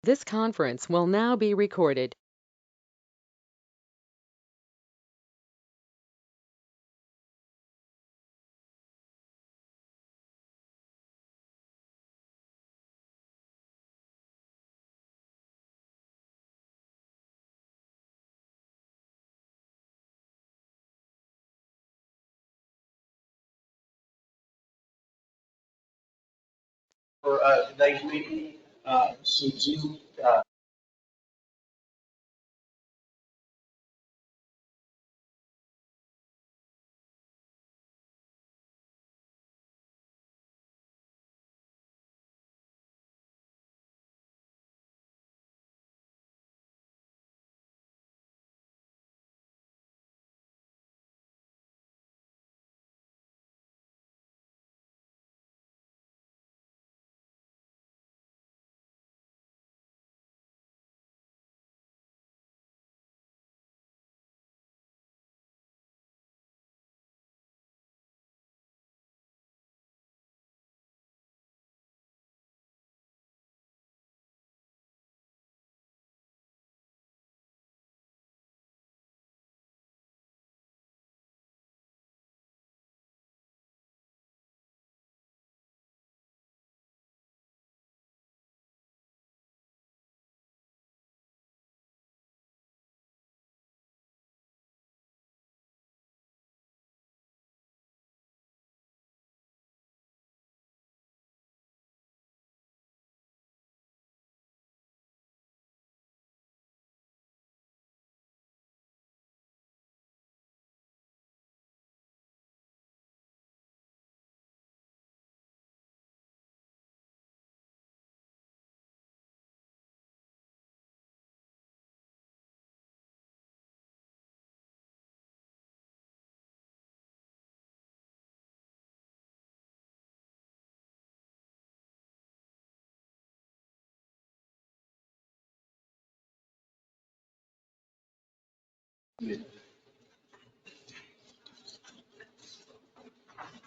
This conference will now be recorded. For today's meeting, some Zoom.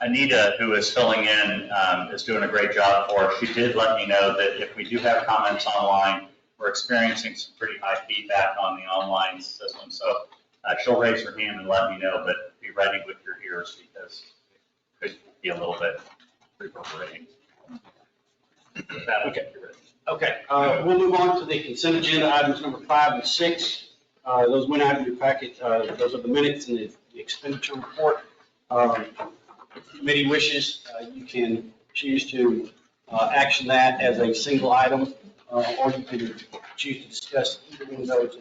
Anita, who is filling in, is doing a great job for us. She did let me know that if we do have comments online, we're experiencing some pretty high feedback on the online system. So she'll raise her hand and let me know, but be ready with your ears because it could be a little bit reverberating. Okay. Okay, we'll move on to the consent agenda, items number 5 and 6. Those went out in your packet. Those are the minutes and the expenditure report. If the committee wishes, you can choose to action that as a single item, or you can choose to discuss either one of those.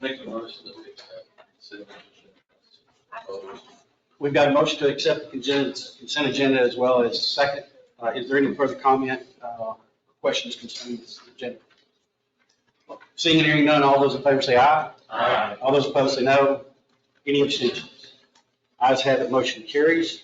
Make the motion that we accept. We've got a motion to accept the consent agenda as well as second. Is there any further comment, questions concerning this agenda? Seeing and hearing none, all those in favor say aye. Aye. All those opposed say no. Any abstentions? Ayes have it, motion carries.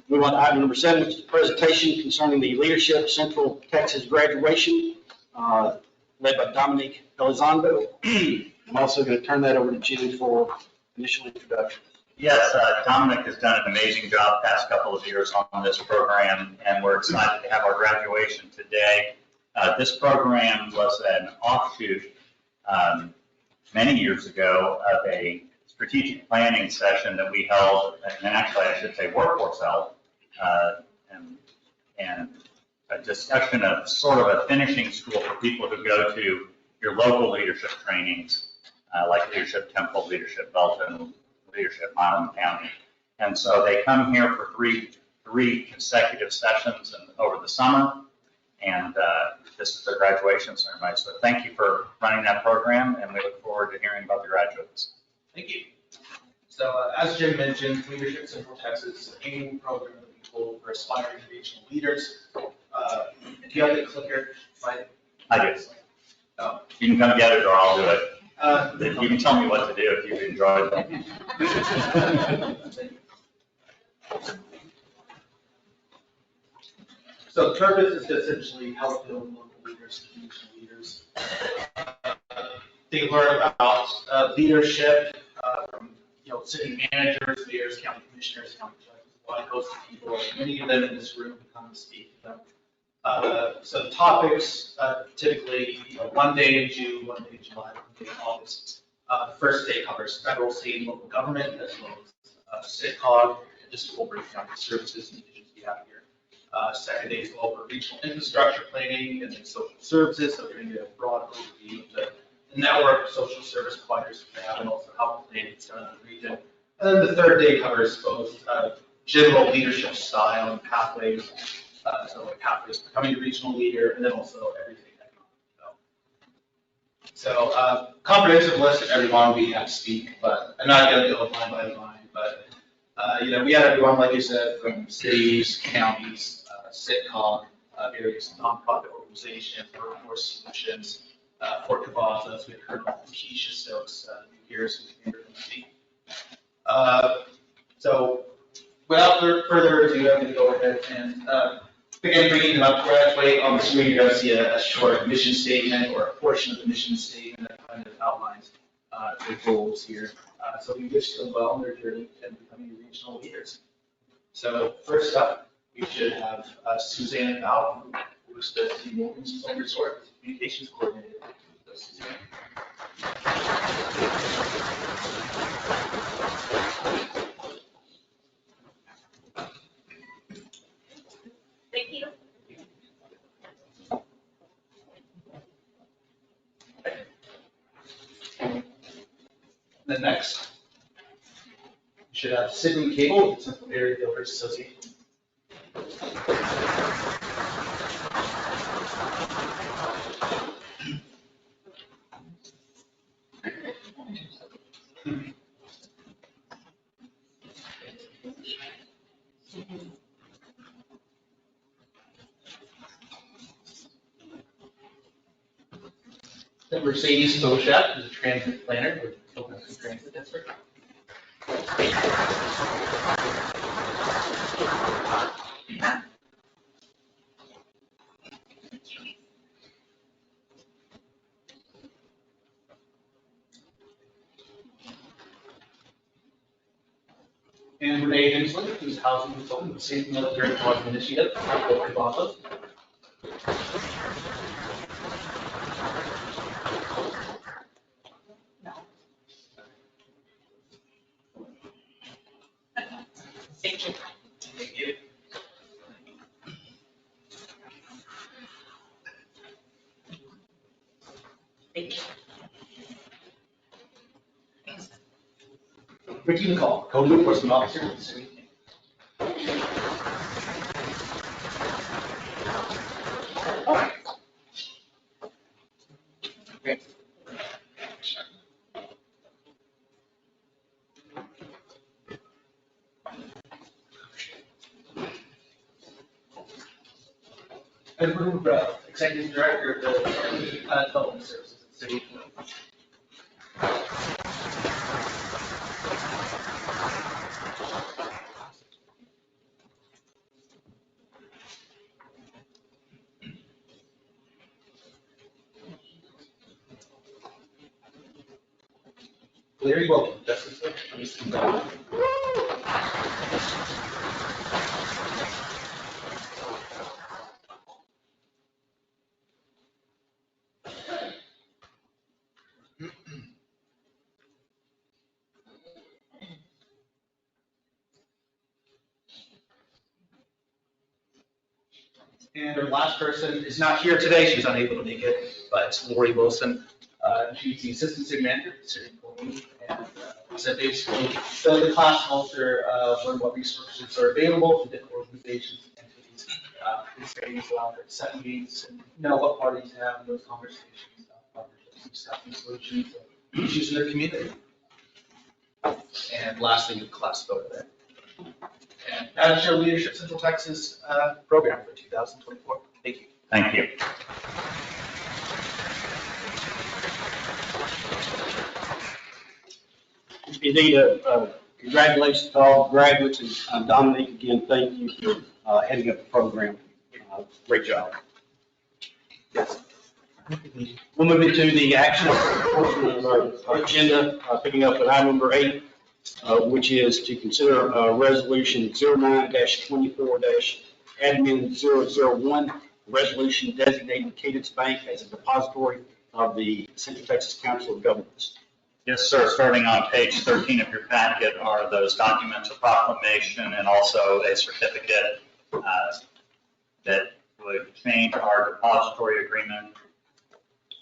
Move on to item number 7, which is the presentation concerning the Leadership Central Texas graduation, led by Dominic Elizondo. I'm also going to turn that over to Jim for initial introduction. Yes, Dominic has done an amazing job the past couple of years on this program, and we're excited to have our graduation today. This program was an offshoot many years ago of a strategic planning session that we held, and actually I should say workforce held, and a discussion of sort of a finishing school for people who go to your local leadership trainings, like Leadership Temple, Leadership Belton, Leadership Milam County. And so they come here for three consecutive sessions over the summer, and this is their graduation ceremony. So thank you for running that program, and we look forward to hearing about the graduates. Thank you. So as Jim mentioned, Leadership Central Texas is an annual program that we hold for aspiring regional leaders. Do you have the clicker slide? I do. Oh. You can come get it, or I'll do it. You can tell me what to do if you've enjoyed them. So the purpose is to essentially help build local leaders, community leaders. They learn about leadership from city managers, mayors, county commissioners, county judges, wide host of people, many of them in this room to come and speak to them. So the topics, typically, one day in June, one day in July, one day in August. The first day covers federal, state, and local government, as well as CTCOG, and just overview of services and divisions we have here. Second day is over regional infrastructure planning and then social services, so we're going to get a broad overview of the network of social service providers we have and also how planning is done in the region. And then the third day covers both general leadership style and pathways, so like pathways to becoming a regional leader, and then also everything economic development. So comprehensive list of everyone we have to speak, but I'm not going to go line by line, but we had everyone, like you said, from cities, counties, CTCOG, various nonprofit organizations, workforce solutions, Fort Cavazos, we heard from Keisha Stokes, here, so we can speak. So without further ado, I'm going to go ahead and begin bringing them up. Graduate on the screen, you're going to see a short mission statement or a portion of the mission statement that kind of outlines the goals here. So we wish them well in their journey and becoming regional leaders. So first up, we should have Suzanne Bowden, who is the Williams Resort Communications Coordinator. So, Suzanne. Thank you. Then next, we should have Sydney Cable, the Central Area Builders Association. Then Mercedes Bochat, who's a transit planner with the Philadelphia Transit District. And Renee Hensley, who's housing consultant with State Military Housing Initiative, Fort Cavazos. Thank you. Thank you. Thank you. Ricky McCall, Code Enforcement Officer with the City. Great. Edward Rowe, Executive Director of the Development Services at the City. Larry Wilson, Justice Secretary. And our last person is not here today. She's unable to make it, but it's Lori Wilson. She's the Assistant City Manager at the City Employee. And so basically, the class culture learn what resources are available for different organizations and entities. These trainings allow her to set meetings and know what parties have those conversations about partnerships and staffing solutions and issues in their community. And lastly, the class vote there. And that's your Leadership Central Texas program for 2024. Thank you. Thank you. Indeed, congratulations to all graduates, and Dominic, again, thank you for heading up the program. Great job. Yes. We'll move into the action portion of our agenda, picking up at item number 8, which is to consider Resolution 09-24-Admin 001, resolution designating Cadence Bank as a depository of the Central Texas Council of Governments. Yes, sir. Starting on page 13 of your packet are those documents of proclamation and also a certificate that would change our depository agreement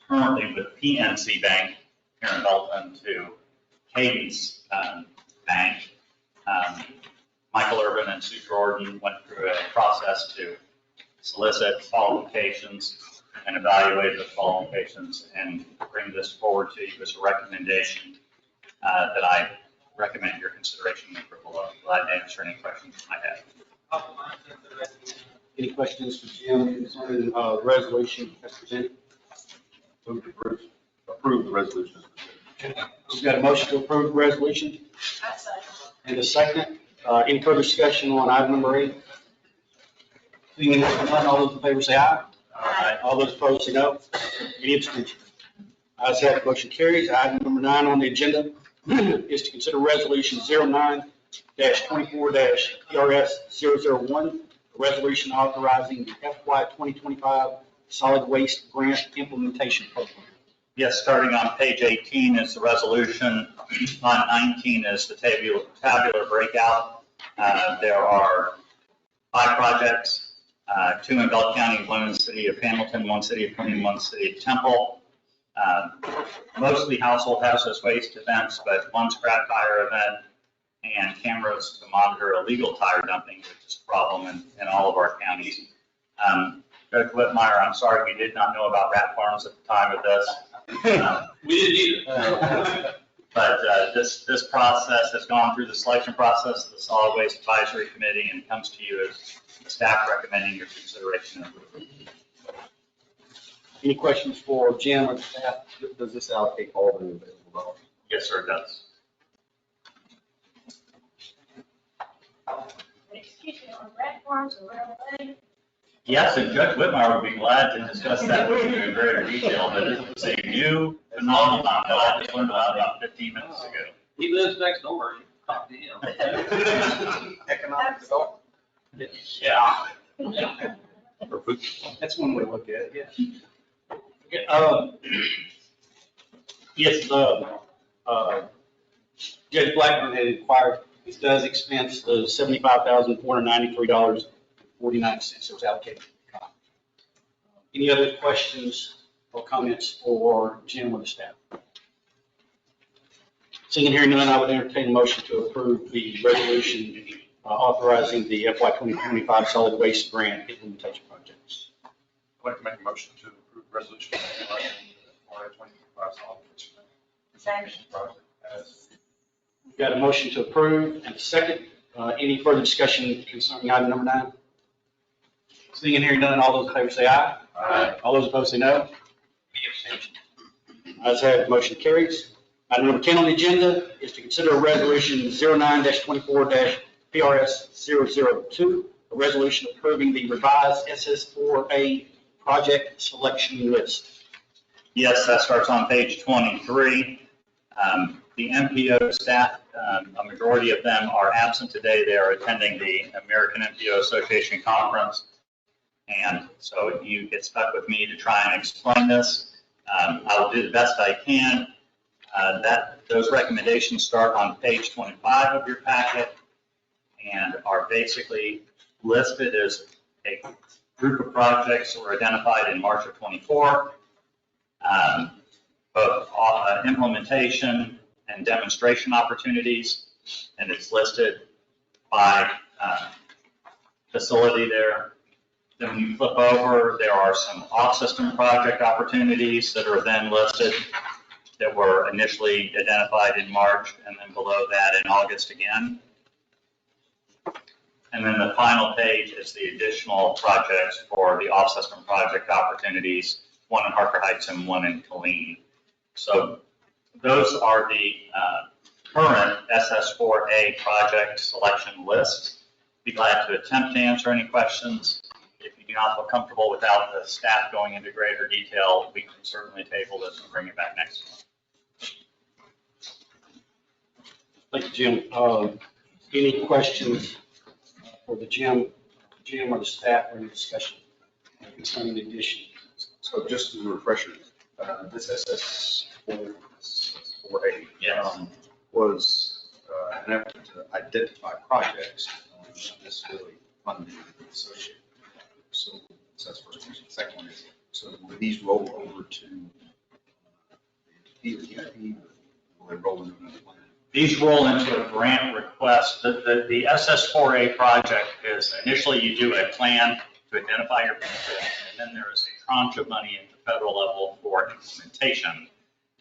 currently with PNC Bank here in Belton to Cadence Bank. Michael Urban and Sue Jordan went through a process to solicit qualifications and evaluate the qualifications and bring this forward to you as a recommendation that I recommend your consideration and approval of. Glad to answer any questions you might have. Any questions for Jim concerning the resolution as presented? Move to approve the resolution. We've got a motion to approve the resolution and a second. Any further discussion on item number 8? Seeing none, all those in favor say aye. Aye. All those opposed say no. Any abstention? Ayes have it, motion carries. Item number 9 on the agenda is to consider resolution 09-24-PRS 001, a resolution authorizing the FY 2025 solid waste grant implementation program. Yes, starting on page 18 is the resolution. On 19 is the tabular breakout. There are 5 projects, 2 in Bell County, 1 in the city of Hamilton, 1 city of Cumming, 1 city of Temple. Mostly household hazardous waste events, but 1 scrap tire event and cameras to monitor illegal tire dumping, which is a problem in all of our counties. Judge Whitmire, I'm sorry we did not know about rat farms at the time of this. We didn't either. But this process has gone through the selection process of the Solid Waste Advisory Committee and comes to you as staff recommending your consideration and approval. Any questions for Jim or the staff? Does this allocate all the available dollars? Yes, sir, it does. Excuse me, on rat farms or whatever. Yes, and Judge Whitmire would be glad to discuss that with you in greater detail, but it's a new phenomenon that I just learned about 15 minutes ago. He lives next door. You talk to him. Economic development. Yeah. That's one way to look at it, yeah. Yes, Judge Blackburn had inquired, it does expense the $75,493.49 that was allocated. Any other questions or comments for Jim or the staff? Seeing and hearing none, I would entertain a motion to approve the resolution authorizing the FY 2025 solid waste grant implementation projects. I'd like to make a motion to approve resolution authorizing the FY 2025 solid waste Second. project as We've got a motion to approve and a second. Any further discussion concerning item number 9? Seeing and hearing none, all those in favor say aye. Aye. All those opposed say no. Any abstention? Ayes have it, motion carries. Item number 10 on the agenda is to consider a resolution 09-24-PRS 002, a resolution approving the revised SS4A project selection list. Yes, that starts on page 23. The MPO staff, a majority of them are absent today. They are attending the American MPO Association Conference. And so if you get stuck with me to try and explain this, I will do the best I can. Those recommendations start on page 25 of your packet and are basically listed as a group of projects that were identified in March of 24, both implementation and demonstration opportunities, and it's listed by facility there. Then when you flip over, there are some off-system project opportunities that are then listed that were initially identified in March, and then below that in August again. And then the final page is the additional projects for the off-system project opportunities, 1 in Harker Heights and 1 in Killeen. So those are the current SS4A project selection list. Be glad to attempt to answer any questions. If you do not feel comfortable without the staff going into greater detail, we can certainly table this and bring it back next month. Thank you, Jim. Any questions for the Jim or the staff or any discussion concerning the addition? So just as a refresher, this SS4A Yes. Was an effort to identify projects necessarily funding associated. So that's the first question. The second one is, so will these roll over to the EIP? Will they roll into another plan? These roll into a grant request. The SS4A project is initially you do a plan to identify your benefits, and then there is a tranche of money at the federal level for implementation.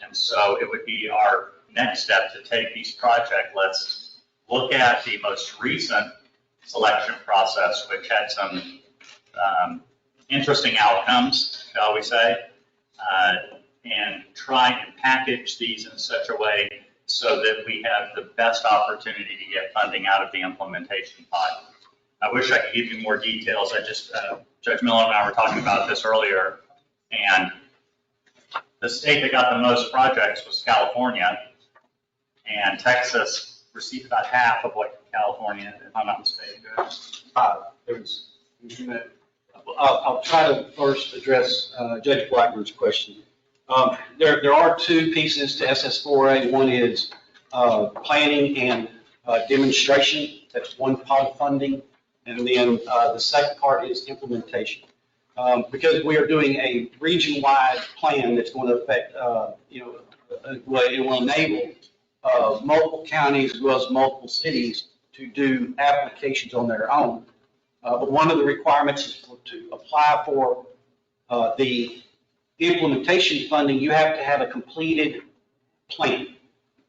And so it would be our next step to take these project lists, look at the most recent selection process, which had some interesting outcomes, shall we say, and try and package these in such a way so that we have the best opportunity to get funding out of the implementation pot. I wish I could give you more details. Judge Miller and I were talking about this earlier, and the state that got the most projects was California, and Texas received about half of what California, if I'm not mistaken, I'll try to first address Judge Blackburn's question. There are two pieces to SS4A. One is planning and demonstration. That's one part of funding. And then the second part is implementation. Because we are doing a region-wide plan that's going to affect, it will enable multiple counties as well as multiple cities to do applications on their own. But one of the requirements is to apply for the implementation funding, you have to have a completed plan.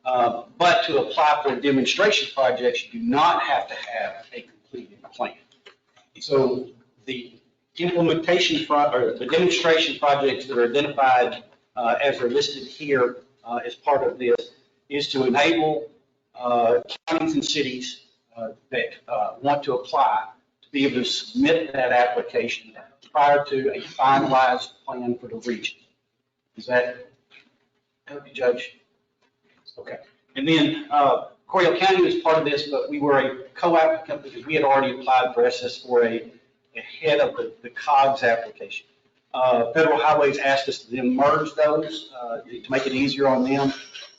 But to apply for demonstration projects, you do not have to have a completed plan. So the implementation or the demonstration projects that are identified as are listed here as part of this is to enable counties and cities that want to apply to be able to submit that application prior to a finalized plan for the region. Is that help you, Judge? Okay. And then Coryell County was part of this, but we were a co-applicant because we had already applied for SS4A ahead of the COGS application. Federal Highways asked us to then merge those to make it easier on them.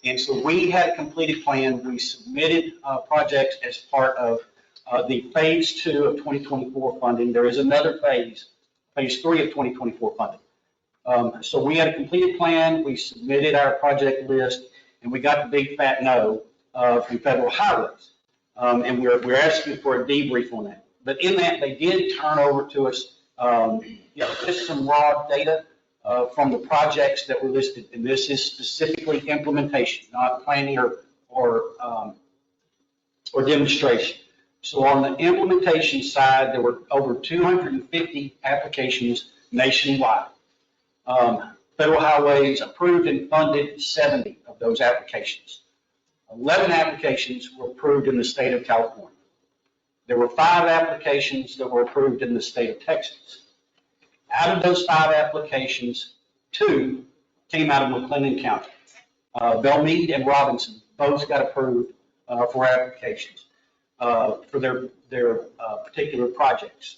And so we had a completed plan. We submitted projects as part of the phase 2 of 2024 funding. There is another phase 3 of 2024 funding. So we had a completed plan. We submitted our project list, and we got the big fat no from Federal Highways. And we're asking for a debrief on that. But in that, they did turn over to us just some raw data from the projects that were listed. And this is specifically implementation, not planning or demonstration. So on the implementation side, there were over 250 applications nationwide. Federal Highways approved and funded 70 of those applications. 11 applications were approved in the state of California. There were 5 applications that were approved in the state of Texas. Out of those 5 applications, 2 came out of McLennan County. Belmead and Robinson both got approved for applications for their particular projects.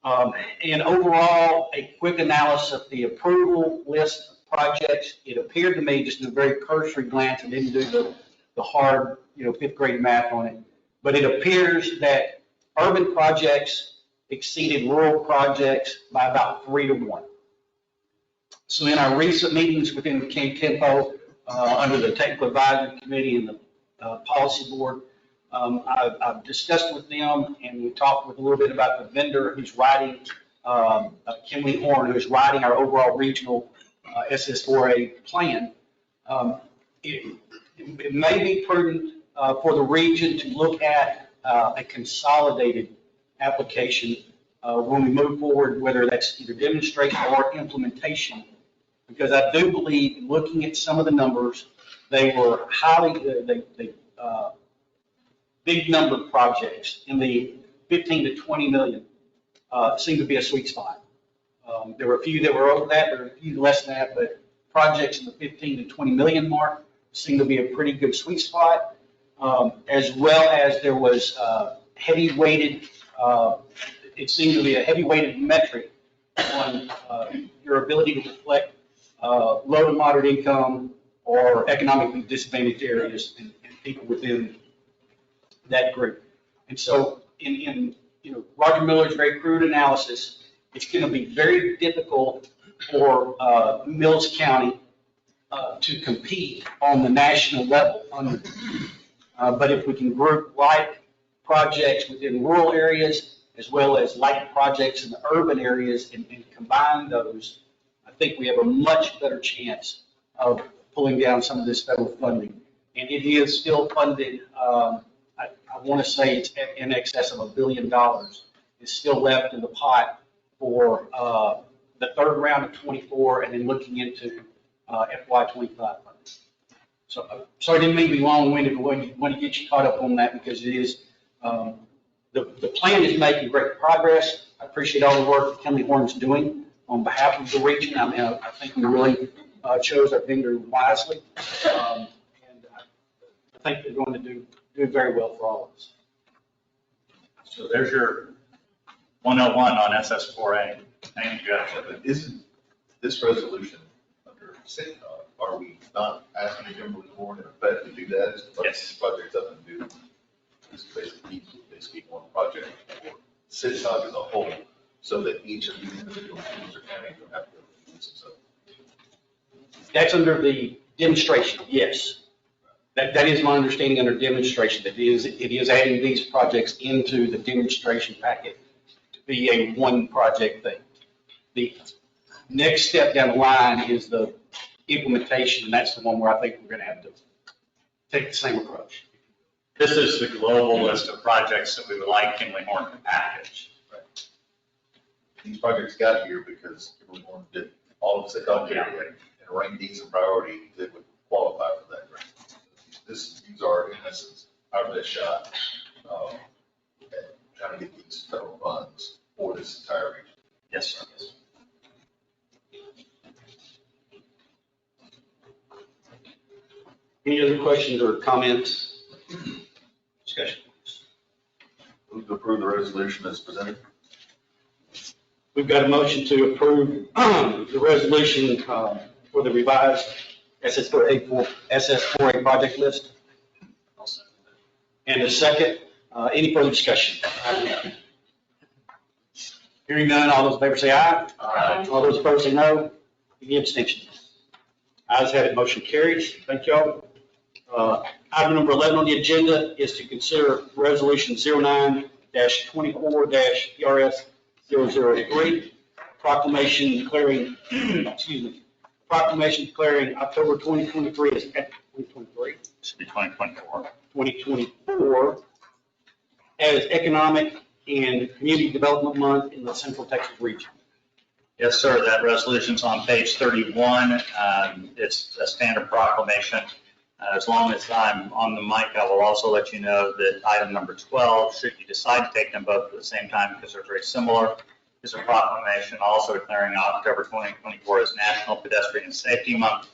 And overall, a quick analysis of the approval list of projects, it appeared to me, just in a very cursory glance, I didn't do the hard, 5th grade math on it, but it appears that urban projects exceeded rural projects by about 3 to 1. So in our recent meetings within the TEMPO, under the Technical Advisory Committee and the Policy Board, I've discussed with them, and we talked with a little bit about the vendor who's writing, Kinley Horn, who's writing our overall regional SS4A plan. It may be prudent for the region to look at a consolidated application when we move forward, whether that's either demonstration or implementation, because I do believe, looking at some of the numbers, they were big number of projects in the 15 to 20 million seemed to be a sweet spot. There were a few that were over that, there were a few less than that, but projects in the 15 to 20 million mark seemed to be a pretty good sweet spot. as well as there was heavy weighted, it seemed to be a heavy weighted metric on your ability to reflect low to moderate income or economically disadvantaged areas and people within that group. And so in Roger Miller's very crude analysis, it's going to be very difficult for Mills County to compete on the national level. But if we can group like projects within rural areas as well as like projects in the urban areas and combine those, I think we have a much better chance of pulling down some of this federal funding. And it is still funded, I want to say it's in excess of $1 billion is still left in the pot for the third round of 24 and then looking into FY25 funding. So sorry, I didn't mean to be long-winded, but I want to get you caught up on that because it is, the plan is making great progress. I appreciate all the work that Kenley Horn's doing on behalf of the region. I mean, I think we really chose our vendor wisely. And I think they're going to do very well for all of us. So there's your 101 on SS4A. Thank you, Josh. Isn't this resolution under CTCOG, are we not asking Kimberly Horn in effect to do that? Is to put Yes. these projects up and do, this is basically one project for CTCOG as a whole, so that each of these individual cities or counties don't have to go through this themselves. That's under the demonstration, yes. That is my understanding under demonstration, that it is adding these projects into the demonstration packet to be a one project thing. The next step down the line is the implementation, and that's the one where I think we're going to have to take the same approach. This is the global list of projects that we would like Kimberly Horn to package. These projects got here because Kimberly Horn did all of CTCOG and ranked these a priority that would qualify for that grant. These are, in essence, our best shot at trying to get these federal funds for this entire region. Yes, sir. Any other questions or comments? Discussion. Move to approve the resolution as presented. We've got a motion to approve the resolution for the revised SS4A project list. And a second, any further discussion? Hearing none, all those in favor say aye. Aye. All those opposed say no. Any abstentions? Ayes have it, motion carries. Thank y'all. Item number 11 on the agenda is to consider resolution 09-24-PRS-003, proclamation declaring, proclamation declaring October 2023 as 2023. Should be 2024. 2024 as Economic and Community Development Month in the Central Texas region. Yes, sir. That resolution's on page 31. It's a standard proclamation. As long as I'm on the mic, I will also let you know that item number 12, should you decide to take them both at the same time because they're very similar, is a proclamation also declaring October 2024 as National Pedestrian Safety Month.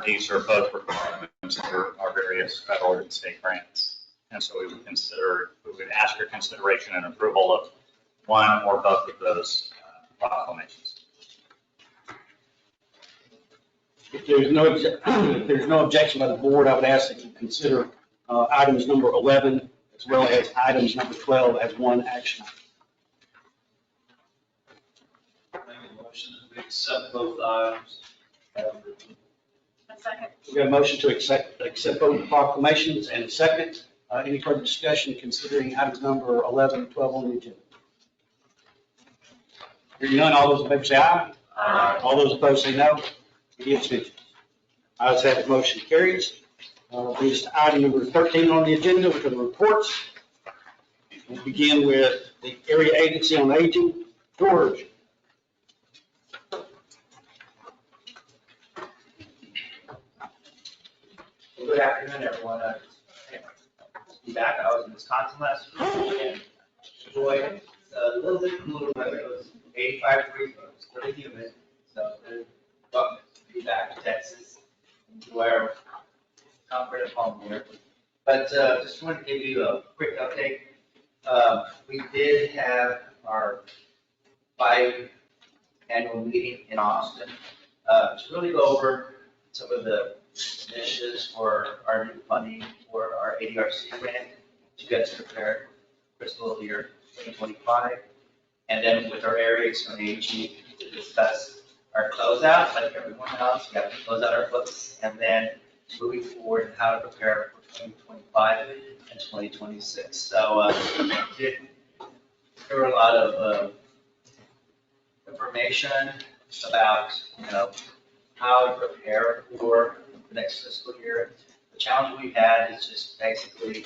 These are both requirements for our various federal and state grants. And so we would ask your consideration and approval of one or both of those proclamations. If there's no objection by the board, I would ask that you consider items number 11 as well as items number 12 as one action. Make a motion to accept both items. A second. We have a motion to accept both proclamations and a second. Any further discussion considering items number 11 and 12 on the agenda? Hearing none, all those in favor say aye. Aye. All those opposed say no. Any abstentions? Ayes have it, motion carries. Brings us to item number 13 on the agenda, which are the reports. We'll begin with the Area Agency on Aging. George. Good afternoon, everyone. Be back. I was in Wisconsin last week and enjoyed it. A little bit cooler weather. It was 85 degrees, but it was pretty humid. So it's welcome to be back to Texas, where comfort of home here. But just wanted to give you a quick update. We did have our biannual meeting in Austin to really go over some of the initiatives for our new funding for our ADRC grant to get us prepared for fiscal year 2025. And then with our areas on aging to discuss our closeout, like everyone else, we have to close out our books and then moving forward how to prepare for 2025 and 2026. So there were a lot of information about, how to prepare for the next fiscal year. The challenge we've had is just basically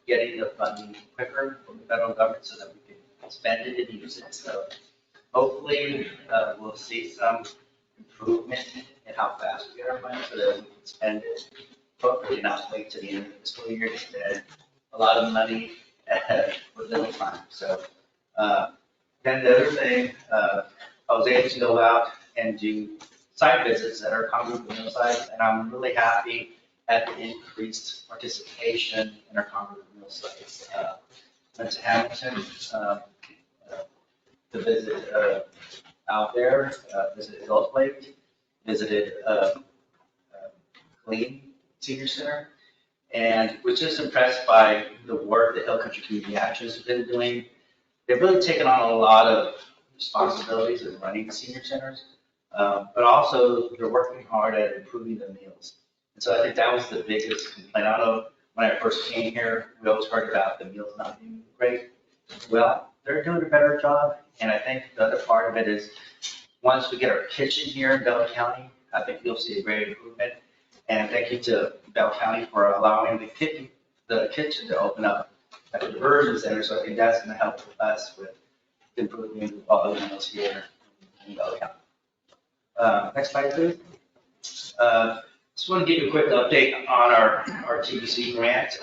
getting the funding quicker from the federal government so that we can spend it and use it. So hopefully we'll see some improvement in how fast we get our money so that we can spend it. Hopefully not wait to the end of the fiscal year to spend a lot of money with little time. So then the other thing, I was able to go out and do site visits at our congregational sites, and I'm really happy at the increased participation in our congregational sites. Went to Hamilton to visit out there, visited Gulf Lake, visited Clean Senior Center, and was just impressed by the work that Hill Country Community Actions has been doing. They've really taken on a lot of responsibilities in running senior centers, but also they're working hard at improving the meals. And so I think that was the biggest complaint. I don't know, when I first came here, we always heard about the meals not being great. Well, they're doing a better job, and I think the other part of it is once we get our kitchen here in Bell County, I think you'll see a great improvement. And thank you to Bell County for allowing the kitchen to open up at the diversion center, so I think that's going to help us with improving all the meals here in Bell County. Next slide, please. Just want to give you a quick update on our TBC grant.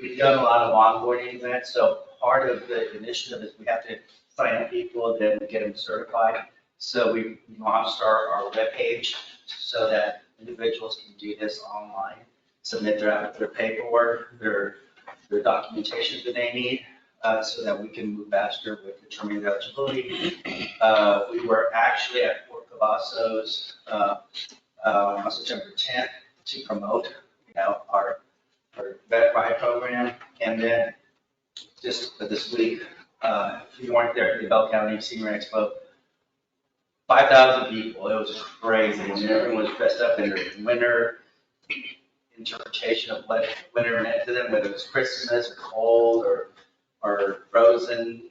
We've done a lot of onboarding events, so part of the initiative is we have to sign up people, then get them certified. So we launched our webpage so that individuals can do this online, submit their paperwork, their documentation that they need, so that we can move faster with determining their eligibility. We were actually at Fort Cavazos on September 10th to promote, our vet ride program, and then just this week, if you weren't there at the Bell County Senior Expo, 5,000 people. It was crazy, and everyone was dressed up in their winter interpretation of what winter meant to them, whether it was Christmas or cold or frozen,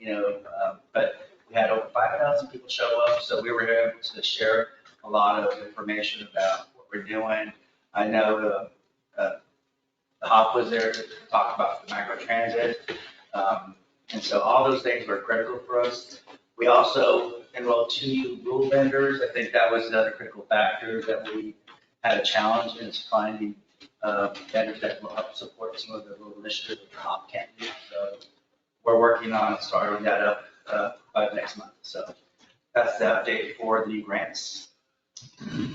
but we had over 5,000 people show up, so we were able to share a lot of information about what we're doing. I know the HOP was there to talk about the microtransit, and so all those things were critical for us. We also enrolled 2 new rule vendors. I think that was another critical factor that we had a challenge in, is finding vendors that will help support some of the rural initiatives that the HOP can't do. So we're working on starting that up by next month. So that's the update for the grants.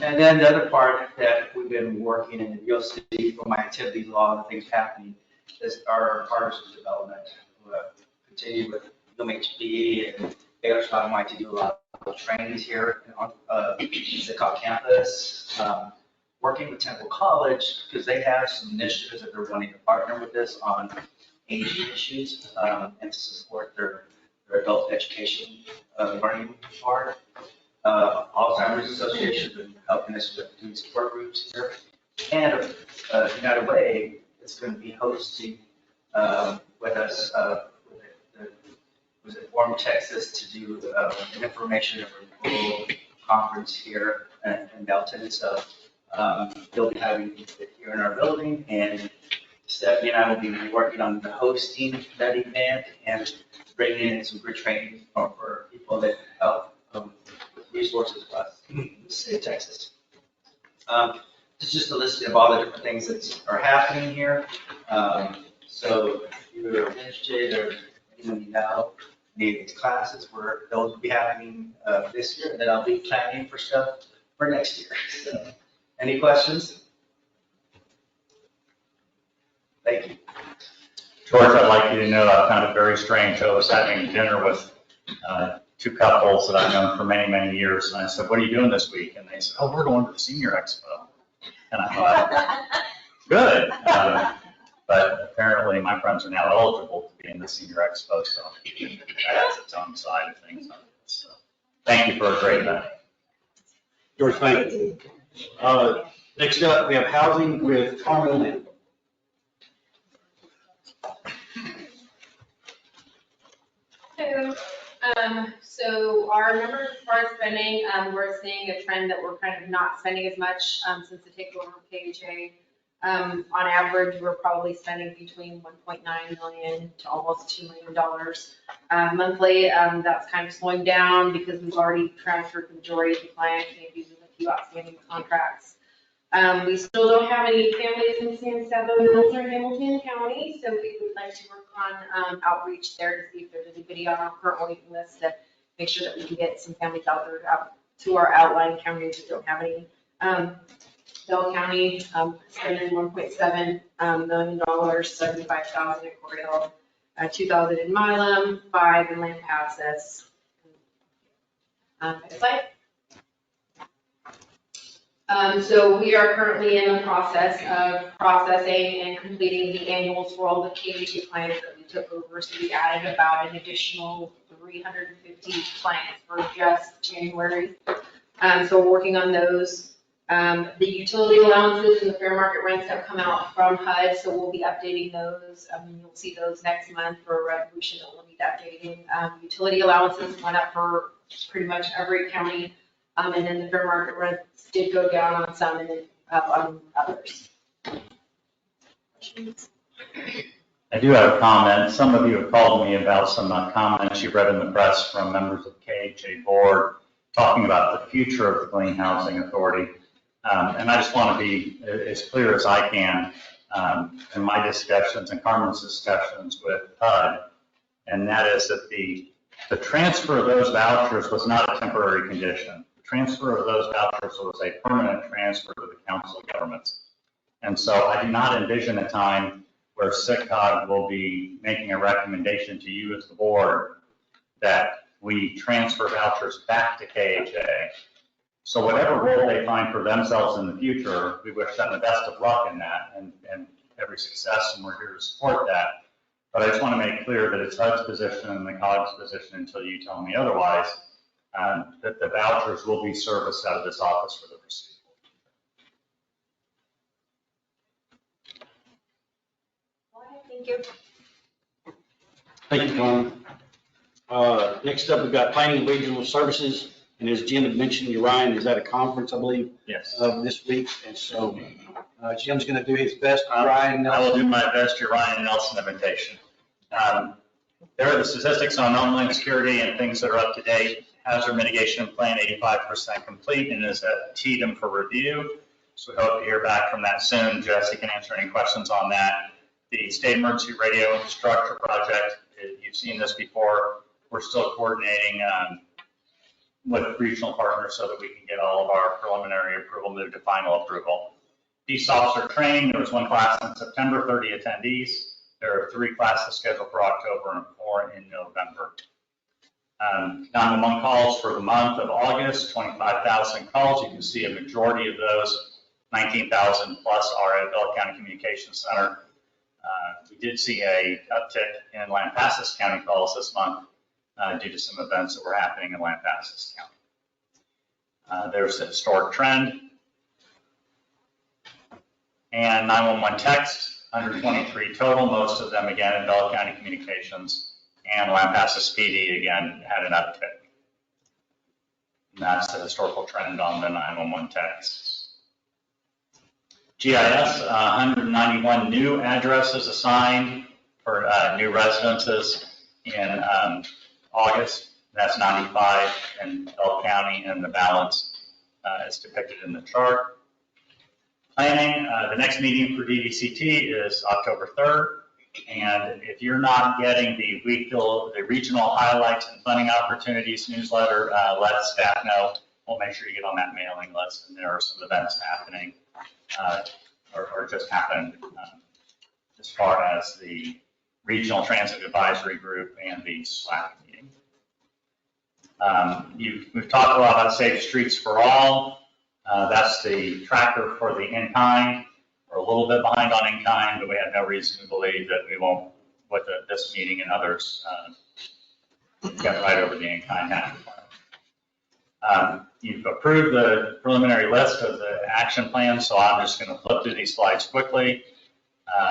And then the other part that we've been working, and you'll see from my activities, a lot of things happening, is our partnership development. We'll continue with UMHB and Baylor Scott might to do a lot of trainings here on the CTCOG campus. Working with Temple College, because they have some initiatives that they're wanting to partner with us on aging issues and to support their adult education learning part. Alzheimer's Association has been helping us with doing support groups here. And United Way is going to be hosting with us, was it Warm Texas, to do an information conference here in Belton. So they'll be having it here in our building, and Stephanie and I will be working on the hosting that event and bringing in some good training for people that help with resources for us in the state of Texas. It's just a list of all the different things that are happening here. So if you're interested or anyone you know, any of these classes, they'll be happening this year, and then I'll be planning for stuff for next year. So, any questions? Thank you. George, I'd like you to know I found it very strange. I was having dinner with two couples that I've known for many, many years. And I said, what are you doing this week? And they said, oh, we're going to the Senior Expo. And I thought, good. But apparently my friends are now eligible to be in the Senior Expo, so that has its own side of things. So thank you for a great event. George, thank you. Next up, we have housing with Carmen Lynn. So our numbers as far as spending, we're seeing a trend that we're kind of not spending as much since the takeover of KHA. On average, we're probably spending between 1.9 million to almost $2 million monthly. That's kind of slowing down because we've already transferred the majority of the clients, maybe with a few outstanding contracts. We still don't have any families in San Saba or Hamilton County, so we would like to work on outreach there to see if there's anybody on our current waiting list to make sure that we can get some families out there to our outlying counties that don't have any. Bell County spending $1.7 million, 75,000 in Cordell, 2,000 in Milam, 5 in Lampasas. Next slide. So we are currently in the process of processing and completing the annuals for all the KHA clients that we took over. So we added about an additional 350 clients for just January. So we're working on those. The utility allowances and the fair market rents have come out from HUD, so we'll be updating those. You'll see those next month for a resolution that we'll need updating. Utility allowances went up for pretty much every county. And then the fair market rents did go down on some and then up on others. I do have a comment. Some of you have called me about some comments you read in the press from members of the KHA board talking about the future of the Clean Housing Authority. And I just want to be as clear as I can in my discussions and Carmen's discussions with HUD, and that is that the transfer of those vouchers was not a temporary condition. Transfer of those vouchers was a permanent transfer to the Council of Governments. And so I do not envision a time where CTCOG will be making a recommendation to you as the board that we transfer vouchers back to KHA. So whatever role they find for themselves in the future, we wish them the best of luck in that and every success, and we're here to support that. But I just want to make clear that it's HUD's position and the COG's position until you tell me otherwise, that the vouchers will be serviced out of this office for the foreseeable future. Thank you. Thank you, Carmen. Next up, we've got Planning and Regional Services. And as Jim had mentioned, Ryan is at a conference, I believe, Yes. This week. And so Jim's going to do his best. Ryan I will Nelson. do my best, your Ryan Nelson invitation. There are the statistics on homeland security and things that are up to date. Hazard mitigation plan 85% complete and is at TDM for review. So we hope to hear back from that soon. Jesse can answer any questions on that. The state emergency radio infrastructure project, you've seen this before. We're still coordinating with regional partners so that we can get all of our preliminary approval moved to final approval. Peace officer training, there was one class in September, 30 attendees. There are 3 classes scheduled for October and 4 in November. 911 calls for the month of August, 25,000 calls. You can see a majority of those, 19,000 plus, are at Bell County Communications Center. We did see a uptick in Lampasas County calls this month due to some events that were happening in Lampasas County. There's the historic trend. And 911 text, 123 total, most of them again in Bell County Communications, and Lampasas PD again had an uptick. And that's the historical trend on the 911 texts. GIS, 191 new addresses assigned for new residences in August. That's 95 in Bell County, and the balance is depicted in the chart. Planning, the next meeting for DDCT is October 3rd. And if you're not getting the regional highlights and funding opportunities newsletter, let staff know. We'll make sure you get on that mailing list. And there are some events happening or just happened as far as the Regional Transit Advisory Group and the SWAC meeting. We've talked a lot about Safe Streets for All. That's the tracker for the in-kind. We're a little bit behind on in-kind, but we have no reason to believe that we won't, with this meeting and others, get right over the in-kind half. You've approved the preliminary list of the action plans, so I'm just going to flip through these slides quickly.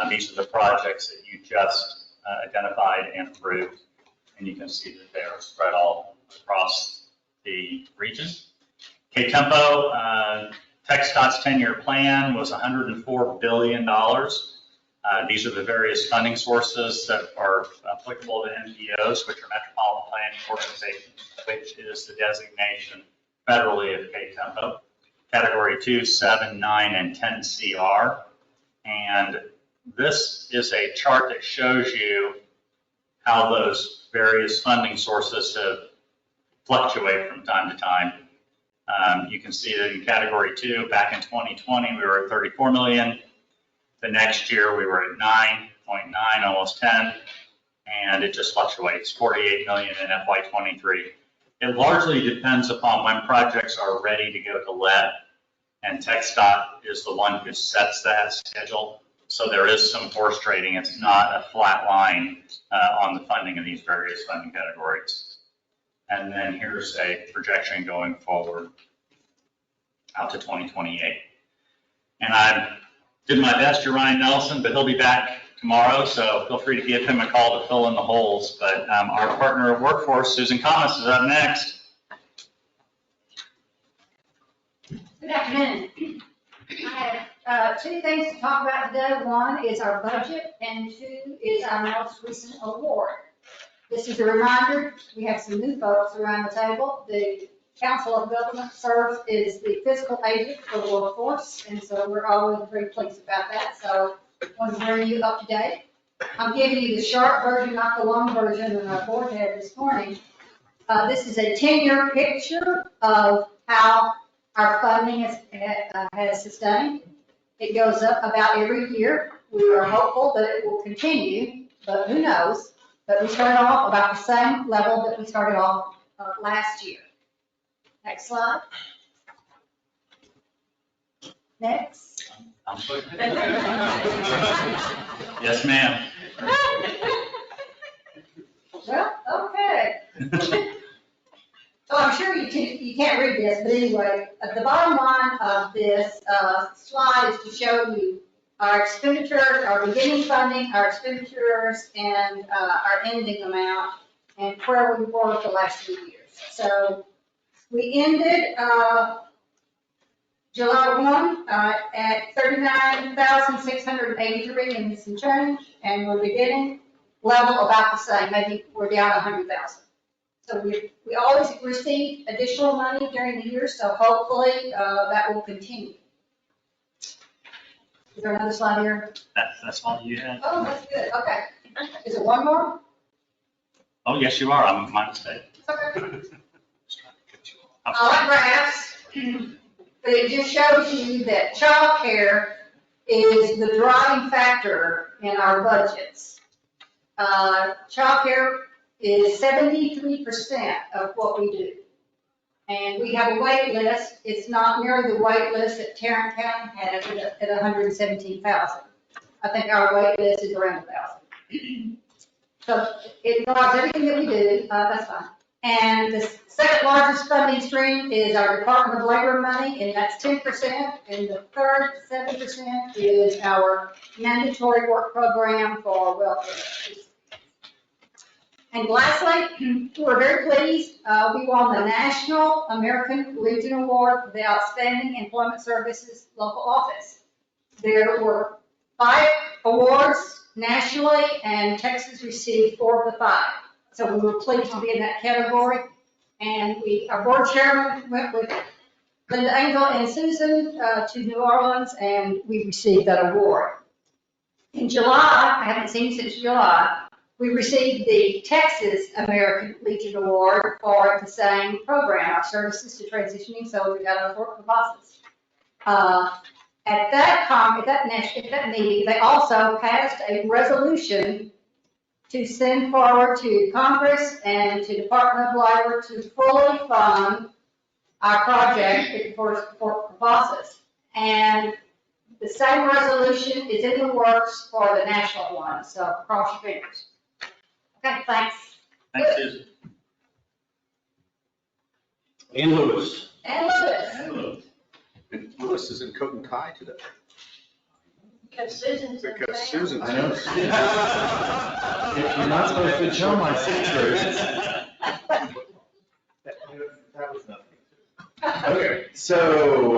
These are the projects that you just identified and approved, and you can see that they are spread all across the region. K-Tempo, TxDOT's 10-year plan was $104 billion. These are the various funding sources that are applicable to MPOs, which are Metropolitan Planning Organizations, which is the designation federally of K-Tempo. Category 2, 7, 9, and 10 CR. And this is a chart that shows you how those various funding sources have fluctuate from time to time. You can see that in Category 2, back in 2020, we were at 34 million. The next year, we were at 9.9, almost 10, and it just fluctuates, 48 million in FY23. It largely depends upon when projects are ready to go to let, and TxDOT is the one who sets that schedule. So there is some horse trading. It's not a flat line on the funding of these various funding categories. And then here's a projection going forward out to 2028. And I did my best to Ryan Nelson, but he'll be back tomorrow, so feel free to give him a call to fill in the holes. But our partner at Workforce, Susan Thomas, is up next. Good afternoon. I have two things to talk about today. One is our budget, and two is our most recent award. This is a reminder, we have some new folks around the table. The Council of Government serves as the fiscal agent for the workforce, and so we're always very pleased about that. So I want to bring you up to date. I'm giving you the short version, not the long version that our board had this morning. This is a 10-year picture of how our funding has sustained. It goes up about every year. We are hopeful that it will continue, but who knows? But we started off about the same level that we started off last year. Next slide. Next. Yes, ma'am. Well, okay. So I'm sure you can't read this, but anyway, the bottom line of this slide is to show you our expenditure, our beginning funding, our expenditures, and our ending amount, and where we were the last few years. So we ended July 1 at 39,683 and some change, and we're beginning level about the same. Maybe we're down 100,000. So we always receive additional money during the year, so hopefully that will continue. Is there another slide here? That's all you had? Oh, that's good. Okay. Is it one more? Oh, yes, you are. I'm my mistake. Okay. I like graphs, but it just shows you that child care is the driving factor in our budgets. Child care is 73% of what we do. And we have a wait list. It's not nearly the wait list that Tarrant County has at 117,000. I think our wait list is around 1,000. So it drives everything that we do. That's fine. And the second largest funding stream is our Department of Labor money, and that's 10%. And the third 7% is our mandatory work program for welfare. And lastly, we're very pleased. We won the National American Legion Award for the Outstanding Employment Services Local Office. There were 5 awards nationally, and Texas received 4 of the 5. So we were pleased to be in that category. And our board chairman went with Linda Angel and Susan to New Orleans, and we received that award. In July, I haven't seen since July, we received the Texas American Legion Award for the same program, our services to transitioning soldiers out of Fort Depository. At that meeting, they also passed a resolution to send forward to Congress and to Department of Labor to fully fund our project for process. And the same resolution is in the works for the national one, so cross your fingers. Okay, thanks. Thanks, Susan. And Lewis. And Lewis. And Lewis is in coat and tie today. Because Susan's in Because town. Susan's. I know. You're not supposed to show my secrets. That was nothing. Okay, so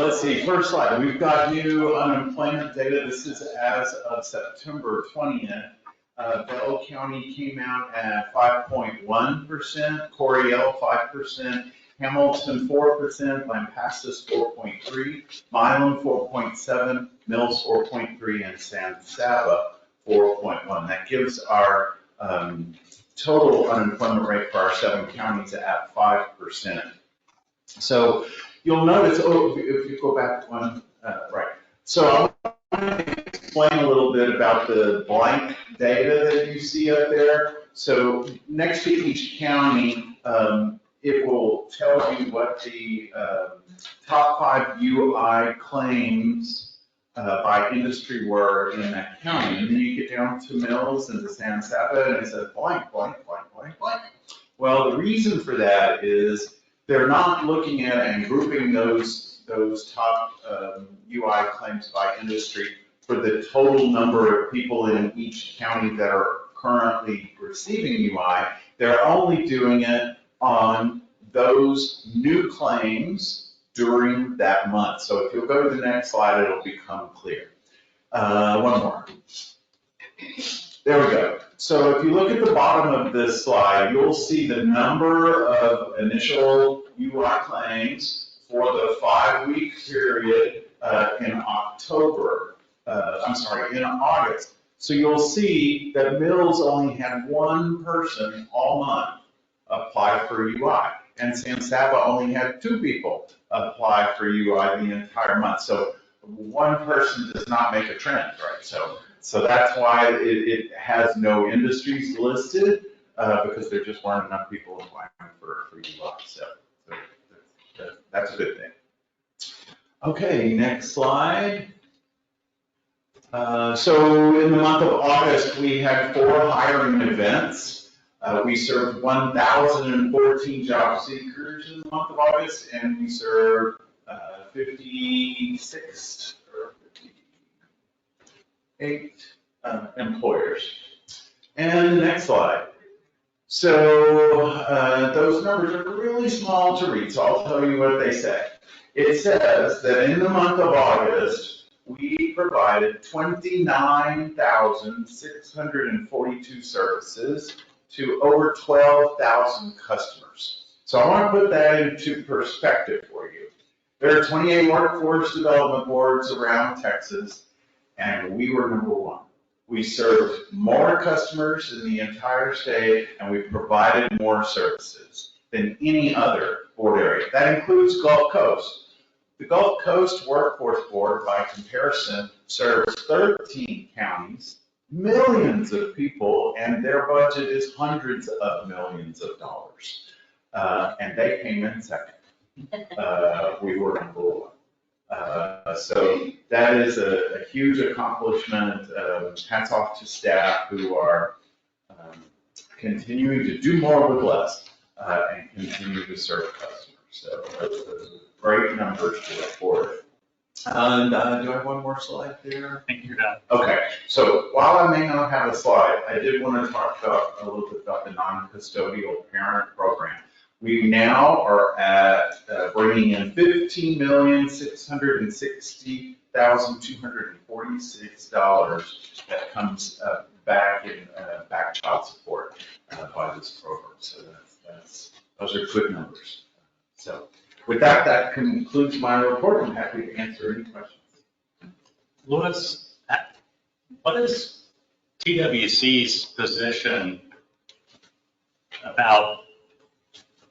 let's see, first slide, we've got new unemployment data. This is as of September 20th. Bell County came out at 5.1%, Coryell 5%, Hamilton 4%, Lampasas 4.3%, Milan 4.7%, Mills 4.3%, and San Saba 4.1%. That gives our total unemployment rate for our 7 counties at 5%. So you'll notice, if you go back one, right. So I want to explain a little bit about the blank data that you see up there. So next to each county, it will tell you what the top 5 UI claims by industry were in that county. And then you get down to Mills and to San Saba, and it says blank, blank, blank, blank, blank. Well, the reason for that is they're not looking at and grouping those top UI claims by industry for the total number of people in each county that are currently receiving UI. They're only doing it on those new claims during that month. So if you'll go to the next slide, it'll become clear. One more. There we go. So if you look at the bottom of this slide, you'll see the number of initial UI claims for the 5-week period in August. So you'll see that Mills only had 1 person all month apply for UI, and San Saba only had 2 people apply for UI the entire month. So 1 person does not make a trend, right? So that's why it has no industries listed, because there just weren't enough people applying for UI. So that's a good thing. Okay, next slide. So in the month of August, we had 4 hiring events. We served 1,014 job seekers in the month of August, and we served 56 or 58 employers. And the next slide. So those numbers are really small to read, so I'll tell you what they say. It says that in the month of August, we provided 29,642 services to over 12,000 customers. So I want to put that into perspective for you. There are 28 workforce development boards around Texas, and we were number 1. We served more customers in the entire state, and we provided more services than any other board area. That includes Gulf Coast. The Gulf Coast Workforce Board, by comparison, serves 13 counties, millions of people, and their budget is hundreds of millions of dollars. And they came in second. We were number 1. So that is a huge accomplishment. Hats off to staff who are continuing to do more with less and continue to serve customers. So those great numbers to report. And do I have one more slide there? I think you're done. Okay, so while I may not have a slide, I did want to talk a little bit about the non-custodial parent program. We now are at bringing in $15,660,246 that comes back in back child support by this program. So those are good numbers. So with that, that concludes my report. I'm happy to answer any questions. Louis, what is TWC's position about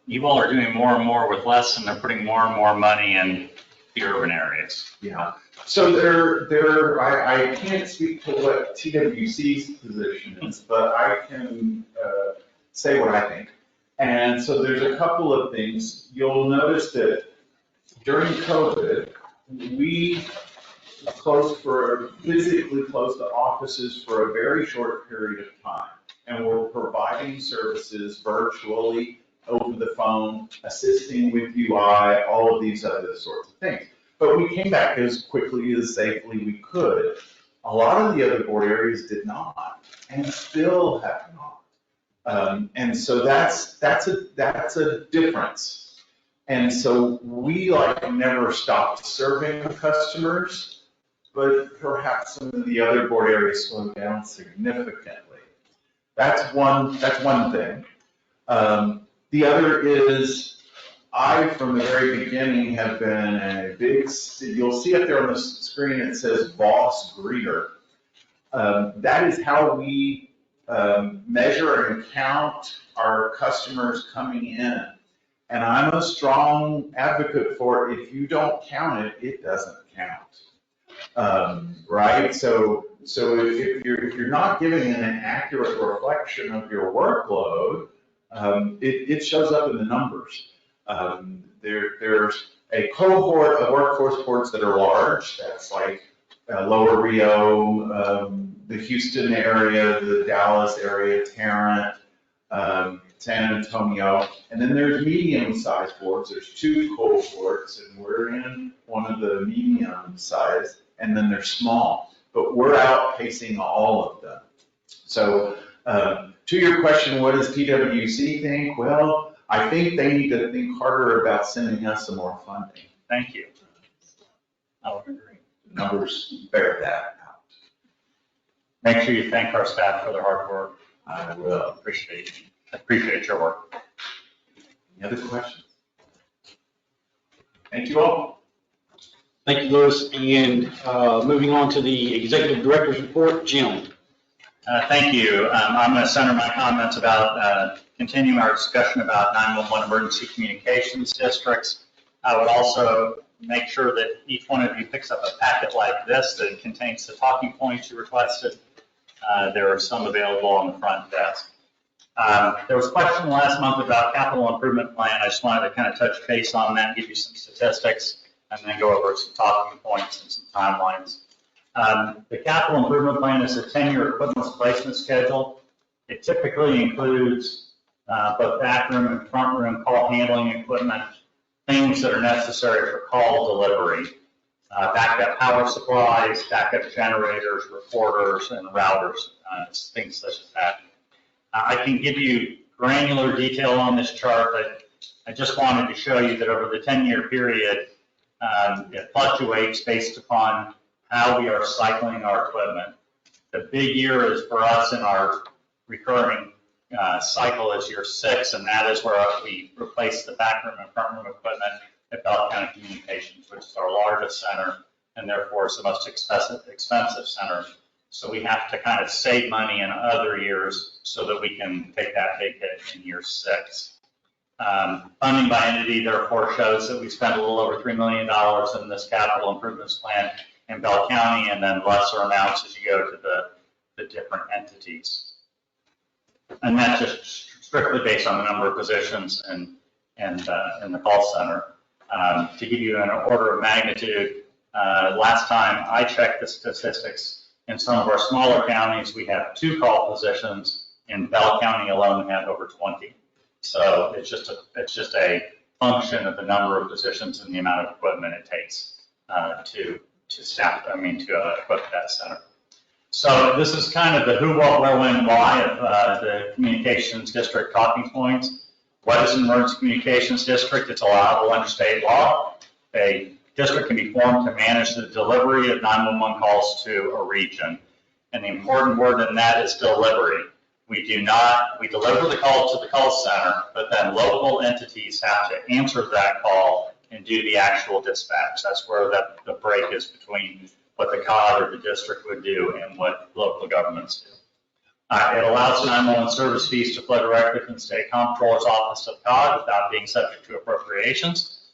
you all are doing more and more with less, and they're putting more and more money in the urban areas. Yeah, so I can't speak to what TWC's position is, but I can say what I think. And so there's a couple of things. You'll notice that during COVID, we physically closed the offices for a very short period of time. And we're providing services virtually, over the phone, assisting with UI, all of these other sorts of things. But we came back as quickly, as safely we could. A lot of the other board areas did not, and still have not. And so that's a difference. And so we never stopped serving customers, but perhaps some of the other board areas slowed down significantly. That's one thing. The other is, I, from the very beginning, have been a big, you'll see up there on the screen, it says boss greeter. That is how we measure and count our customers coming in. And I'm a strong advocate for, if you don't count it, it doesn't count. Right? So if you're not giving an accurate reflection of your workload, it shows up in the numbers. There's a cohort of workforce boards that are large. That's like Lower Rio, the Houston area, the Dallas area, Tarrant, San Antonio. And then there's medium-sized boards. There's 2 cohorts, and we're in one of the medium-sized, and then they're small. But we're outpacing all of them. So to your question, what does TWC think? Well, I think they need to think harder about sending us some more funding. Thank you. I would agree. Numbers bear that out. Make sure you thank our staff for their hard work. I will. Appreciate your work. Any other questions? Thank you all. Thank you, Louis. And moving on to the Executive Director's Report, Jim. Thank you. I'm going to center my comments about continuing our discussion about 911 emergency communications districts. I would also make sure that each one of you picks up a packet like this that contains the talking points you requested. There are some available on the front desk. There was a question last month about capital improvement plan. I just wanted to kind of touch base on that, give you some statistics, and then go over some talking points and some timelines. The capital improvement plan is a 10-year equipment replacement schedule. It typically includes both backroom and front room call handling equipment, things that are necessary for call delivery, backup power supplies, backup generators, recorders, and routers, things such as that. I can give you granular detail on this chart, but I just wanted to show you that over the 10-year period, it fluctuates based upon how we are cycling our equipment. The big year is for us in our recurring cycle is year 6, and that is where we replace the backroom and front room equipment at Bell County Communications, which is our largest center and therefore is the most expensive center. So we have to kind of save money in other years so that we can take that big hit in year 6. Funding by entity therefore shows that we spent a little over $3 million in this capital improvements plan in Bell County, and then lesser amounts as you go to the different entities. And that's just strictly based on the number of positions in the call center. To give you an order of magnitude, last time I checked the statistics, in some of our smaller counties, we have 2 call positions. In Bell County alone, we have over 20. So it's just a function of the number of positions and the amount of equipment it takes to equip that center. So this is kind of the who, what, where, when, why of the communications district talking points. What is an emergency communications district? It's allowable under state law. A district can be formed to manage the delivery of 911 calls to a region. And the important word in that is delivery. We deliver the call to the call center, but then local entities have to answer that call and do the actual dispatch. That's where the break is between what the COG or the district would do and what local governments do. It allows 911 service fees to flow directly from the State Comptroller's Office of COG without being subject to appropriations,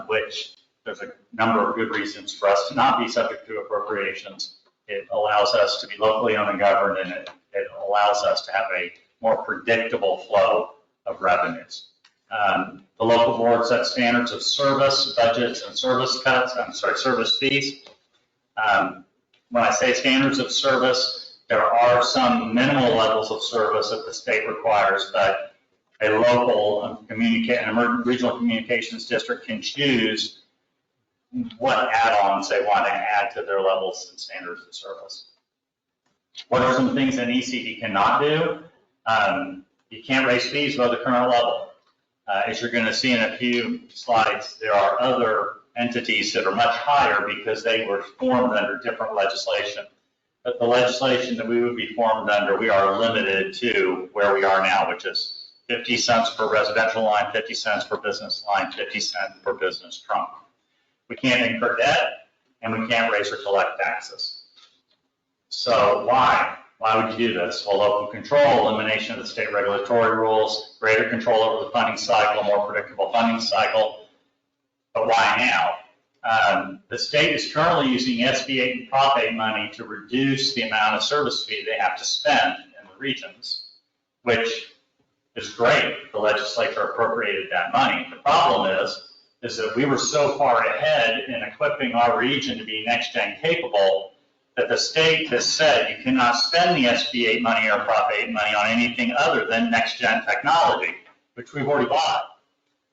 which there's a number of good reasons for us to not be subject to appropriations. It allows us to be locally owned and governed, and it allows us to have a more predictable flow of revenues. The local board sets standards of service, budgets, and service fees. When I say standards of service, there are some minimal levels of service that the state requires, but a local regional communications district can choose what add-ons they want to add to their levels and standards of service. What are some things an ECD cannot do? You can't raise fees above the current level. As you're going to see in a few slides, there are other entities that are much higher because they were formed under different legislation. But the legislation that we would be formed under, we are limited to where we are now, which is 50 cents per residential line, 50 cents per business line, 50 cents per business trunk. We can't incur debt, and we can't raise or collect taxes. So why? Why would you do this? Well, local control, elimination of the state regulatory rules, greater control over the funding cycle, more predictable funding cycle. But why now? The state is currently using SB 8 and Prop 8 money to reduce the amount of service fee they have to spend in the regions, which is great. The legislature appropriated that money. The problem is that we were so far ahead in equipping our region to be next-gen capable that the state has said you cannot spend the SB 8 money or Prop 8 money on anything other than next-gen technology, which we've already bought.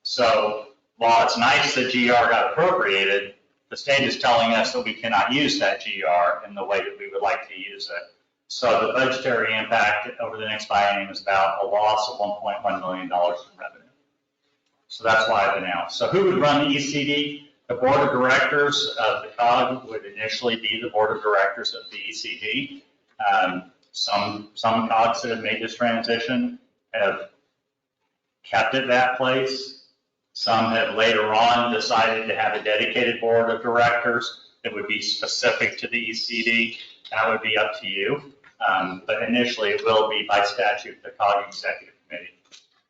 So while it's nice that GR got appropriated, the state is telling us that we cannot use that GR in the way that we would like to use it. So the budgetary impact over the next biennium is about a loss of $1.1 million in revenue. So that's why I've announced. So who would run the ECD? The board of directors of the COG would initially be the board of directors of the ECD. Some COGs that have made this transition have kept it that place. Some have later on decided to have a dedicated board of directors that would be specific to the ECD. That would be up to you. But initially it will be by statute the COG executive committee.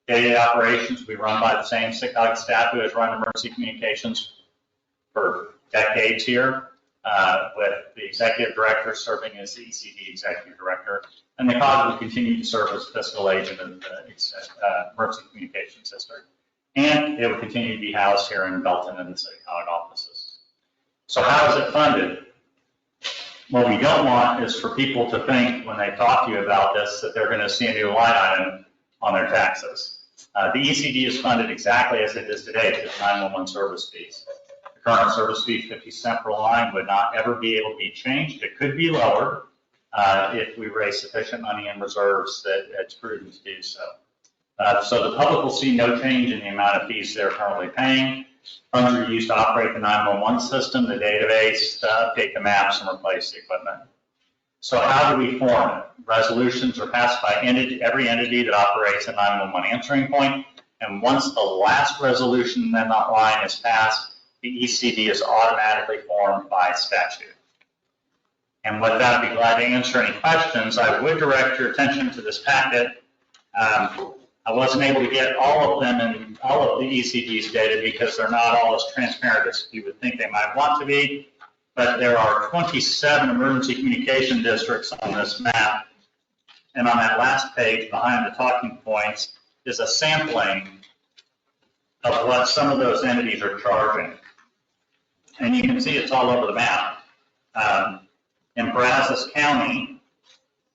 Day-to-day operations will be run by the same CTCOG staff who has run emergency communications for decades here, with the executive director serving as the ECD executive director, and the COG will continue to serve as fiscal agent of the emergency communications district. And it will continue to be housed here in Belton and the CTCOG offices. So how is it funded? What we don't want is for people to think when they talk to you about this that they're going to see a new line item on their taxes. The ECD is funded exactly as it is today, to 911 service fees. The current service fee, 50 cents per line, would not ever be able to be changed. It could be lowered if we raise sufficient money in reserves that it's prudent to do so. So the public will see no change in the amount of fees they're currently paying. Funds are used to operate the 911 system, the database, to update the maps and replace the equipment. So how do we form it? Resolutions are passed by every entity that operates a 911 answering point, and once the last resolution in that line is passed, the ECD is automatically formed by statute. And with that, I'd be glad to answer any questions. I would direct your attention to this packet. I wasn't able to get all of them and all of the ECD's data because they're not all as transparent as you would think they might want to be. But there are 27 emergency communication districts on this map. And on that last page behind the talking points is a sampling of what some of those entities are charging. And you can see it's all over the map. In Brazos County,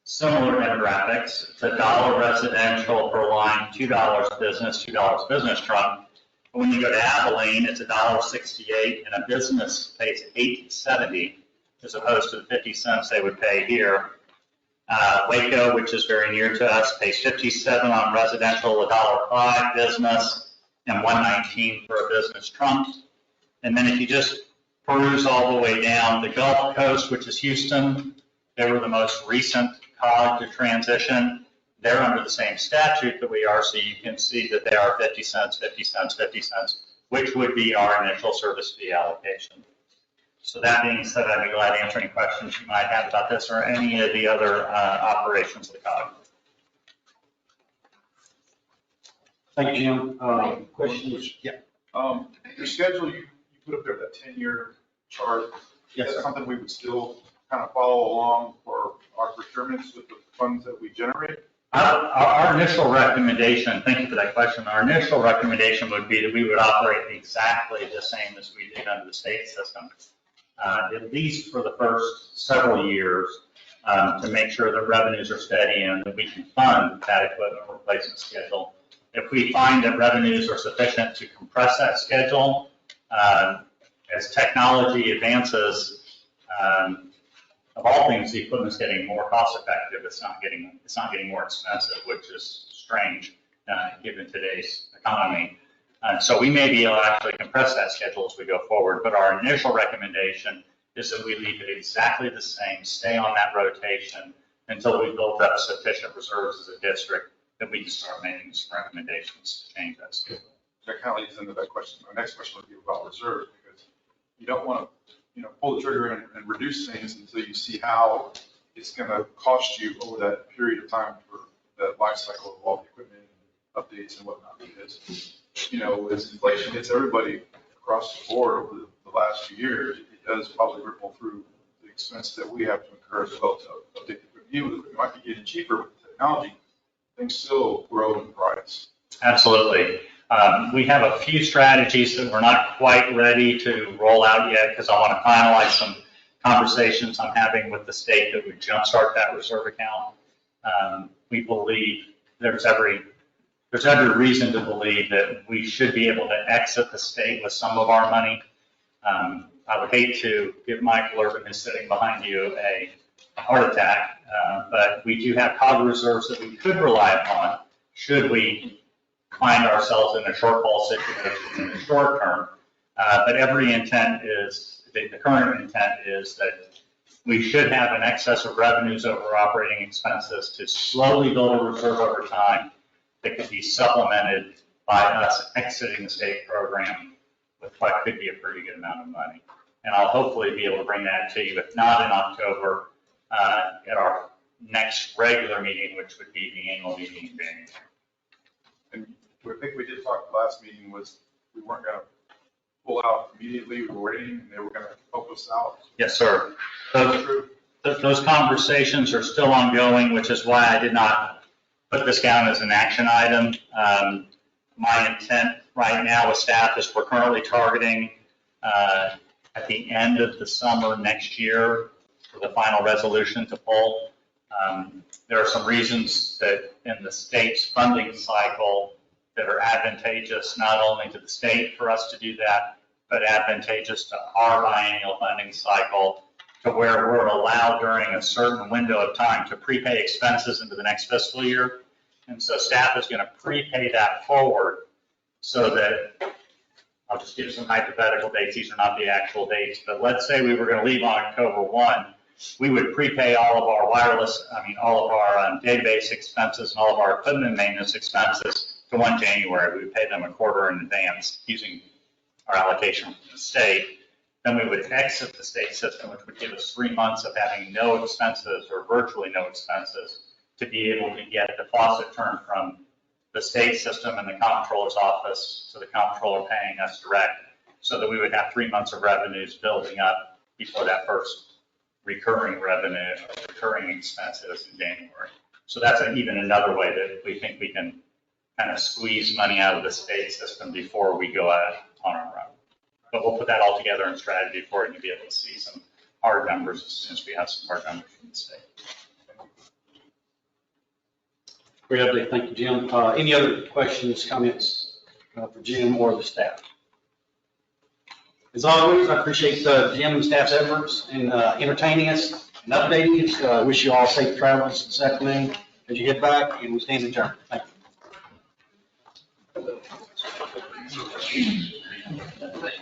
similar demographics. It's $1 residential per line, $2 business, $2 business trunk. But when you go to Abilene, it's $1.68, and a business pays $8.70 as opposed to the 50 cents they would pay here. Waco, which is very near to us, pays $57 on residential, $1.05 business, and $1.19 for a business trunk. And then if you just peruse all the way down, the Gulf Coast, which is Houston, they were the most recent COG to transition. They're under the same statute that we are, so you can see that they are 50 cents, 50 cents, 50 cents, which would be our initial service fee allocation. So that being said, I'd be glad to answer any questions you might have about this or any of the other operations of the COG. Thank you, Jim. Questions? Yeah. Your schedule, you put up there that 10-year chart. Yes, Is sir. that something we would still kind of follow along for our procurements with the funds that we generate? Our initial recommendation, thank you for that question, our initial recommendation would be that we would operate exactly the same as we did under the state system, at least for the first several years, to make sure that revenues are steady and that we can fund that equipment replacement schedule. If we find that revenues are sufficient to compress that schedule, as technology advances, of all things, the equipment's getting more cost effective. It's not getting more expensive, which is strange given today's economy. So we may be able to actually compress that schedule as we go forward. But our initial recommendation is that we leave it exactly the same, stay on that rotation until we built up sufficient reserves as a district that we can start making some recommendations to change that schedule. That kind of leads into that question. My next question would be about reserves, because you don't want to, pull the trigger and reduce things until you see how it's going to cost you over that period of time for the life cycle of all the equipment and updates and whatnot. Because, as inflation hits everybody across the board over the last few years, it does probably ripple through the expense that we have to incur as well to update the equipment. It might be getting cheaper with the technology, things still grow in price. Absolutely. We have a few strategies that we're not quite ready to roll out yet because I want to finalize some conversations I'm having with the state that would jumpstart that reserve account. We believe there's every reason to believe that we should be able to exit the state with some of our money. I would hate to give Michael Urban, who's sitting behind you, a heart attack, but we do have COG reserves that we could rely upon should we find ourselves in a shortfall situation in the short term. But every intent is, the current intent is that we should have an excess of revenues over operating expenses to slowly build a reserve over time that could be supplemented by us exiting the state program with what could be a pretty good amount of money. And I'll hopefully be able to bring that to you, if not in October, at our next regular meeting, which would be the annual meeting in January. And I think we did talk, the last meeting was we weren't going to pull out immediately, we were waiting, and they were going to help us out. Yes, sir. Those conversations are still ongoing, which is why I did not put this down as an action item. My intent right now with staff is we're currently targeting at the end of the summer next year for the final resolution to pull. There are some reasons that in the state's funding cycle that are advantageous not only to the state for us to do that, but advantageous to our biennial funding cycle, to where we're allowed during a certain window of time to prepay expenses into the next fiscal year. And so staff is going to prepay that forward so that, I'll just give some hypothetical dates, these are not the actual dates, but let's say we were going to leave on October 1, we would prepay all of our all of our database expenses and all of our equipment maintenance expenses to 1 January. We would pay them a quarter in advance using our allocation from the state. Then we would exit the state system, which would give us 3 months of having no expenses or virtually no expenses to be able to get the faucet turned from the state system and the comptroller's office to the comptroller paying us direct, so that we would have 3 months of revenues building up before that first recurring revenue, recurring expenses in January. So that's even another way that we think we can kind of squeeze money out of the state system before we go out on our own. But we'll put that all together in strategy for it, and you'll be able to see some hard numbers as soon as we have some hard numbers from the state. Great update. Thank you, Jim. Any other questions, comments for Jim or the staff? As always, I appreciate Jim and staff's efforts in entertaining us and updating us. Wish you all safe travels this afternoon as you head back, and we stand adjourned. Thank you.